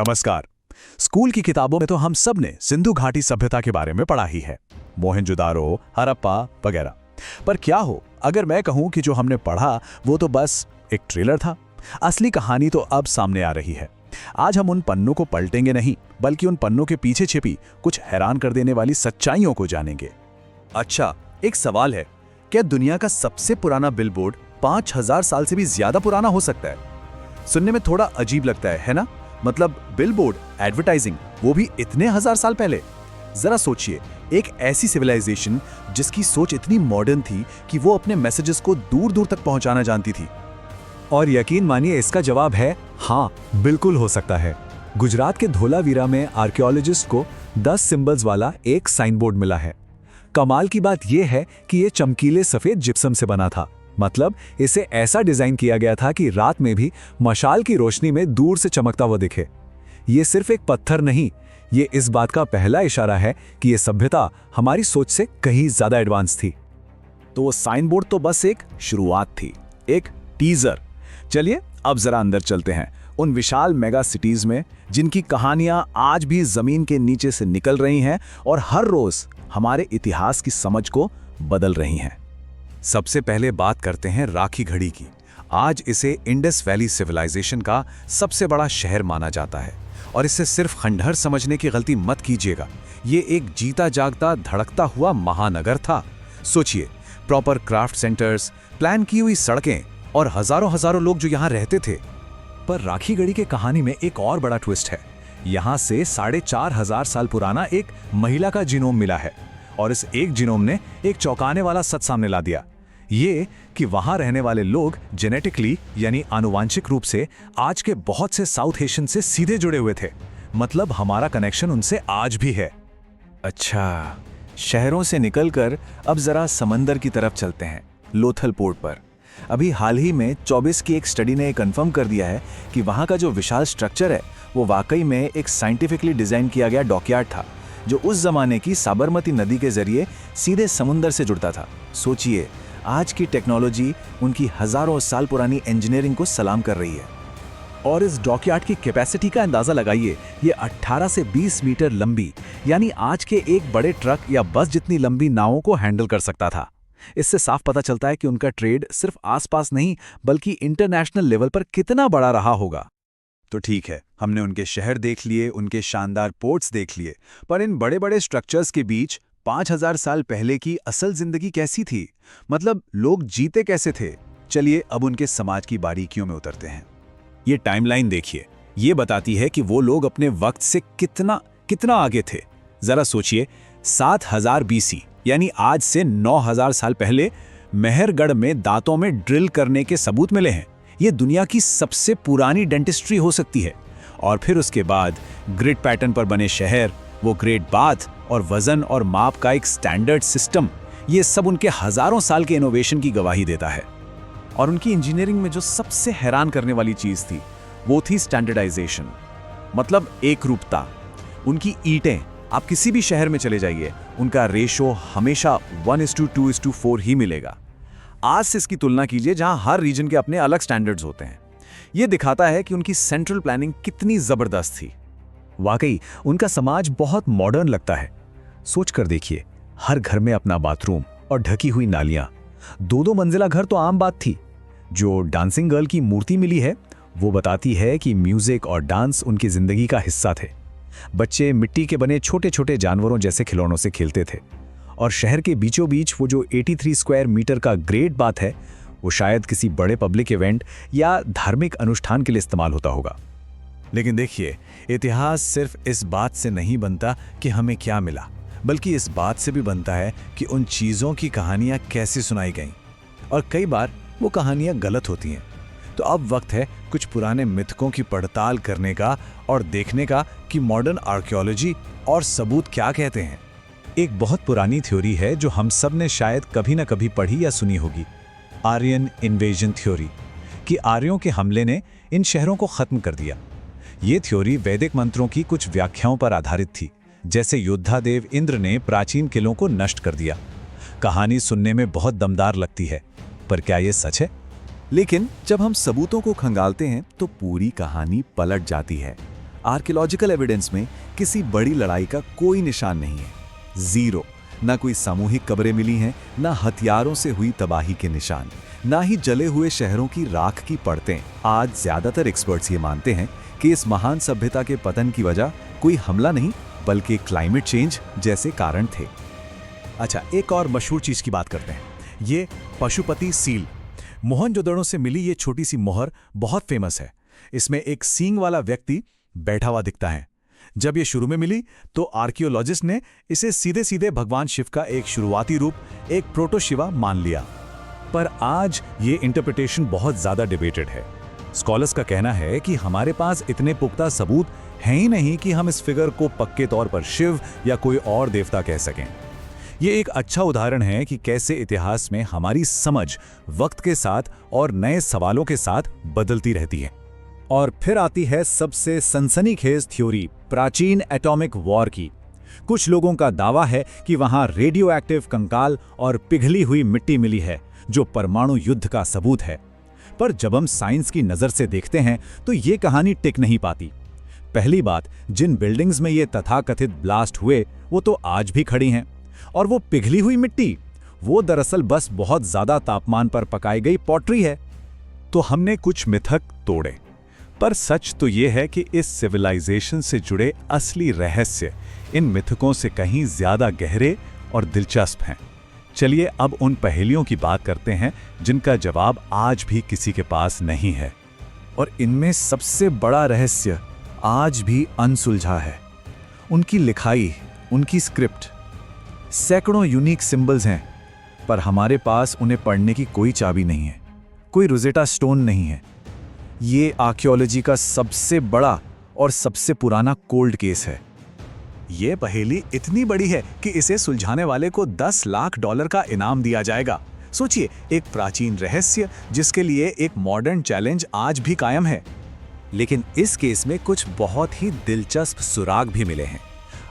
नमस्कार। स्कूल की किताबों में तो हम सब ने सिंधु घाटी सभ्यता के बारे में पढ़ा ही है, मोहनजोदारो, हड़प्पा वगैरह। पर क्या हो अगर मैं कहूं कि जो हमने पढ़ा वो तो बस एक ट्रेलर था। असली कहानी तो अब सामने आ रही है। आज हम उन पन्नों को पलटेंगे नहीं, बल्कि उन पन्नों के पीछे छिपी कुछ हैरान कर देने वाली सच्चाइयों को जानेंगे। अच्छा, एक सवाल है, क्या दुनिया का सबसे पुराना बिलबोर्ड 5000 साल से भी ज्यादा पुराना हो सकता है? सुनने में थोड़ा अजीब लगता है ना? मतलब बिलबोर्ड, एडवर्टाइजिंग, वो भी इतने हजार साल पहले। जरा सोचिए, एक ऐसी सिविलाइजेशन जिसकी सोच इतनी मॉडर्न थी कि वो अपने मैसेजेस को दूर दूर तक पहुंचाना जानती थी। और यकीन मानिए, इसका जवाब है हाँ, बिल्कुल हो सकता है। गुजरात के धोलावीरा में आर्कियोलॉजिस्ट को 10 सिंबल्स वाला एक साइन बोर्ड मिला है। कमाल की बात यह है कि ये चमकीले सफेद जिप्सम से बना था। मतलब इसे ऐसा डिजाइन किया गया था कि रात में भी मशाल की रोशनी में दूर से चमकता हुआ दिखे। ये सिर्फ एक पत्थर नहीं, ये इस बात का पहला इशारा है कि ये सभ्यता हमारी सोच से कहीं ज्यादा एडवांस थी। तो वो साइन बोर्ड तो बस एक शुरुआत थी, एक टीजर। चलिए अब जरा अंदर चलते हैं उन विशाल मेगा सिटीज में, जिनकी कहानियां आज भी जमीन के नीचे से निकल रही हैं और हर रोज हमारे इतिहास की समझ को बदल रही हैं। सबसे पहले बात करते हैं राखी घड़ी की। आज इसे इंडस वैली सिविलाइजेशन का सबसे बड़ा शहर माना जाता है, और इसे सिर्फ खंडहर समझने की गलती मत कीजिएगा। ये एक जीता जागता धड़कता हुआ महानगर था। सोचिए, प्रॉपर क्राफ्ट सेंटर्स, प्लान की हुई सड़कें और हजारों हजारों लोग जो यहाँ रहते थे। पर राखी गढ़ी के कहानी में एक और बड़ा ट्विस्ट है। यहाँ से 4500 साल पुराना एक महिला का जीनोम मिला है, और इस एक जीनोम ने एक चौंकाने वाला सच सामने ला दिया। ये कि वहां रहने वाले लोग जेनेटिकली यानी आनुवांशिक रूप से आज के बहुत से साउथ एशियन से सीधे जुड़े हुए थे। मतलब हमारा कनेक्शन उनसे आज भी है। अच्छा, शहरों से निकलकर अब जरा समंदर की तरफ चलते हैं, लोथल पोर्ट पर। अभी हाल ही में 24 की एक स्टडी ने कंफर्म कर दिया है कि वहां का जो विशाल स्ट्रक्चर है वो वाकई में एक साइंटिफिकली डिजाइन किया गया डॉकयार्ड था, जो उस जमाने की साबरमती नदी के जरिए सीधे समुंदर से जुड़ता था। सोचिए, आज की टेक्नोलॉजी उनकी हजारों साल पुरानी इंजीनियरिंग को सलाम कर रही है। और इस डॉकयार्ड की कैपेसिटी का अंदाजा लगाइए। ये 18 से 20 मीटर लंबी, यानी आज के एक बड़े ट्रक या बस जितनी लंबी नावों को हैंडल कर सकता था। इससे साफ पता चलता है कि उनका ट्रेड सिर्फ आसपास नहीं, बल्कि इंटरनेशनल लेवल पर कितना बड़ा रहा होगा। तो ठीक है, हमने उनके शहर देख लिए, उनके शानदार पोर्ट्स देख लिए, पर इन बड़े बड़े स्ट्रक्चर्स के बीच 5000 साल पहले की असल जिंदगी कैसी थी? मतलब लोग जीते कैसे थे? चलिए अब उनके समाज की बारीकियों में उतरते हैं। ये टाइमलाइन देखिए, ये बताती है कि वो लोग अपने वक्त से कितना आगे थे। जरा सोचिए, 7000 BC यानी आज से 9000 साल पहले मेहरगढ़ में दांतों में ड्रिल करने के सबूत मिले हैं। ये दुनिया की सबसे पुरानी डेंटिस्ट्री हो सकती है। और फिर उसके बाद ग्रिड पैटर्न पर बने शहर, वो ग्रेट बाथ और वजन और माप का एक स्टैंडर्ड सिस्टम, ये सब उनके हजारों साल के इनोवेशन की गवाही देता है। और उनकी इंजीनियरिंग में जो सबसे हैरान करने वाली चीज थी वो थी स्टैंडर्डाइजेशन, मतलब एक रूपता। उनकी ईंटें, आप किसी भी शहर में चले जाइए, उनका रेशो हमेशा 1:2:4 ही मिलेगा। आज से इसकी तुलना कीजिए जहां हर रीजन के अपने अलग स्टैंडर्ड्स होते हैं। यह दिखाता है कि उनकी सेंट्रल प्लानिंग कितनी जबरदस्त थी। वाकई उनका समाज बहुत मॉडर्न लगता है। सोच कर देखिए, हर घर में अपना बाथरूम और ढकी हुई नालियां। 2-2 मंजिला घर तो आम बात थी। जो डांसिंग गर्ल की मूर्ति मिली है वो बताती है कि म्यूजिक और डांस उनकी जिंदगी का हिस्सा थे। बच्चे मिट्टी के बने छोटे छोटे जानवरों जैसे खिलौनों से खेलते थे। और शहर के बीचों बीच वो जो 83 स्क्वायर मीटर का ग्रेट बाथ है, वो शायद किसी बड़े पब्लिक इवेंट या धार्मिक अनुष्ठान के लिए इस्तेमाल होता होगा। लेकिन देखिए, इतिहास सिर्फ इस बात से नहीं बनता कि हमें क्या मिला, बल्कि इस बात से भी बनता है कि उन चीज़ों की कहानियाँ कैसे सुनाई गईं। और कई बार वो कहानियाँ गलत होती हैं। तो अब वक्त है कुछ पुराने मिथकों की पड़ताल करने का और देखने का कि मॉडर्न आर्कियोलॉजी और सबूत क्या कहते हैं। एक बहुत पुरानी थ्योरी है जो हम सब ने शायद कभी ना कभी पढ़ी या सुनी होगी, आर्यन इन्वेजन थ्योरी, कि आर्यों के हमले ने इन शहरों को खत्म कर दिया। ये थ्योरी वैदिक मंत्रों की कुछ व्याख्याओं पर आधारित थी, जैसे योद्धादेव इंद्र ने प्राचीन किलों को नष्ट कर दिया। कहानी सुनने में बहुत दमदार लगती है, पर क्या ये सच है? लेकिन जब हम सबूतों को खंगालते हैं तो पूरी कहानी पलट जाती है। आर्कियोलॉजिकल एविडेंस में किसी बड़ी लड़ाई का कोई निशान नहीं है। जीरो। ना कोई सामूहिक कब्रें मिली हैं, ना हथियारों से हुई तबाही के निशान, ना ही जले हुए शहरों की राख की परतें। आज ज्यादातर एक्सपर्ट्स ये मानते हैं कि इस महान सभ्यता के पतन की वजह कोई हमला नहीं बल्कि क्लाइमेट चेंज जैसे कारण थे। अच्छा, एक और मशहूर चीज की बात करते हैं, ये पशुपति सील। मोहनजोदड़ो से मिली ये छोटी सी मोहर बहुत फेमस है। इसमें एक सींग वाला व्यक्ति बैठा हुआ दिखता है। जब ये शुरू में मिली तो आर्कियोलॉजिस्ट ने इसे सीधे सीधे भगवान शिव का एक शुरुआती रूप, एक प्रोटो शिवा मान लिया। पर आज ये इंटरप्रिटेशन बहुत ज्यादा डिबेटेड है। स्कॉलर्स का कहना है कि हमारे पास इतने पुख्ता सबूत हैं ही नहीं कि हम इस फिगर को पक्के तौर पर शिव या कोई और देवता कह सकें। ये एक अच्छा उदाहरण है कि कैसे इतिहास में हमारी समझ वक्त के साथ और नए सवालों के साथ बदलती रहती है। और फिर आती है सबसे सनसनीखेज थ्योरी, प्राचीन एटॉमिक वॉर की। कुछ लोगों का दावा है कि वहां रेडियो एक्टिव कंकाल और पिघली हुई मिट्टी मिली है, जो परमाणु युद्ध का सबूत है। पर जब हम साइंस की नज़र से देखते हैं तो ये कहानी टिक नहीं पाती। पहली बात, जिन बिल्डिंग्स में ये तथाकथित ब्लास्ट हुए वो तो आज भी खड़ी हैं, और वो पिघली हुई मिट्टी, वो दरअसल बस बहुत ज्यादा तापमान पर पकाई गई पॉटरी है। तो हमने कुछ मिथक तोड़े, पर सच तो ये है कि इस सिविलाइजेशन से जुड़े असली रहस्य इन मिथकों से कहीं ज्यादा गहरे और दिलचस्प हैं। चलिए अब उन पहेलियों की बात करते हैं जिनका जवाब आज भी किसी के पास नहीं है। और इनमें सबसे बड़ा रहस्य आज भी अनसुलझा है। उनकी लिखाई, उनकी स्क्रिप्ट। सैकड़ों यूनिक सिंबल्स हैं, पर हमारे पास उन्हें पढ़ने की कोई चाबी नहीं है, कोई रोजेटा स्टोन नहीं है। ये आर्कियोलॉजी का सबसे बड़ा और सबसे पुराना कोल्ड केस है। ये पहेली इतनी बड़ी है कि इसे सुलझाने वाले को $10 लाख का इनाम दिया जाएगा। सोचिए, एक प्राचीन रहस्य जिसके लिए एक मॉडर्न चैलेंज आज भी कायम है। लेकिन इस केस में कुछ बहुत ही दिलचस्प सुराग भी मिले हैं।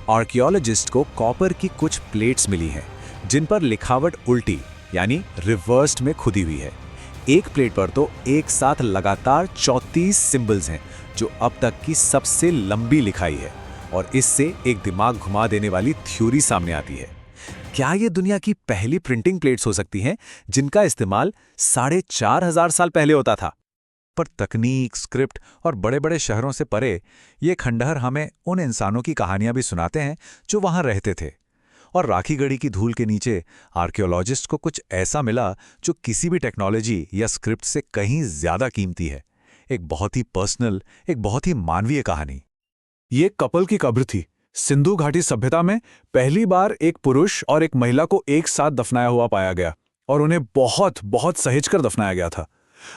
आर्कियोलॉजिस्ट को कॉपर की कुछ प्लेट्स मिली हैं जिन पर लिखावट उल्टी यानी रिवर्स्ड में खुदी हुई है। एक प्लेट पर तो एक साथ लगातार 34 सिंबल्स हैं, जो अब तक की सबसे लंबी लिखाई है। और इससे एक दिमाग घुमा देने वाली थ्योरी सामने आती है। क्या ये दुनिया की पहली प्रिंटिंग प्लेट्स हो सकती हैं जिनका इस्तेमाल 4,500 साल पहले होता था? पर तकनीक, स्क्रिप्ट और बड़े-बड़े शहरों से परे ये खंडहर हमें उन इंसानों की कहानियां भी सुनाते हैं जो वहां रहते थे। और राखी गढ़ी की धूल के नीचे आर्कियोलॉजिस्ट को कुछ ऐसा मिला जो किसी भी टेक्नोलॉजी या स्क्रिप्ट से कहीं ज्यादा कीमती है। एक बहुत ही पर्सनल, एक बहुत ही मानवीय कहानी। ये कपल की कब्र थी। सिंधु घाटी सभ्यता में पहली बार एक पुरुष और एक महिला को एक साथ दफनाया हुआ पाया गया, और उन्हें बहुत बहुत सहेजकर दफनाया गया था।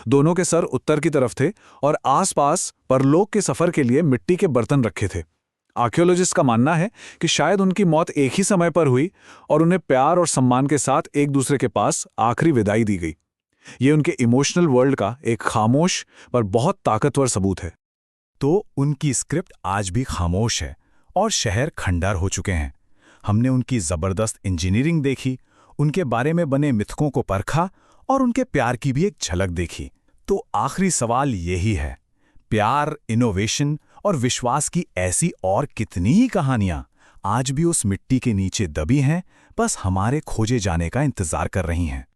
दोनों के सर उत्तर की तरफ थे और आसपास परलोक के सफर के लिए मिट्टी के बर्तन रखे थे। आर्कियोलॉजिस्ट का मानना है कि शायद उनकी मौत एक ही समय पर हुई और उन्हें प्यार और सम्मान के साथ एक दूसरे के पास आखिरी विदाई दी गई। ये उनके इमोशनल वर्ल्ड का एक खामोश पर बहुत ताकतवर सबूत है। तो उनकी स्क्रिप्ट आज भी खामोश है और शहर खंडहर हो चुके हैं। हमने उनकी जबरदस्त इंजीनियरिंग देखी, उनके बारे में बने मिथकों को परखा और उनके प्यार की भी एक झलक देखी। तो आखिरी सवाल यही है, प्यार, इनोवेशन और विश्वास की ऐसी और कितनी ही कहानियां आज भी उस मिट्टी के नीचे दबी हैं, बस हमारे खोजे जाने का इंतजार कर रही हैं।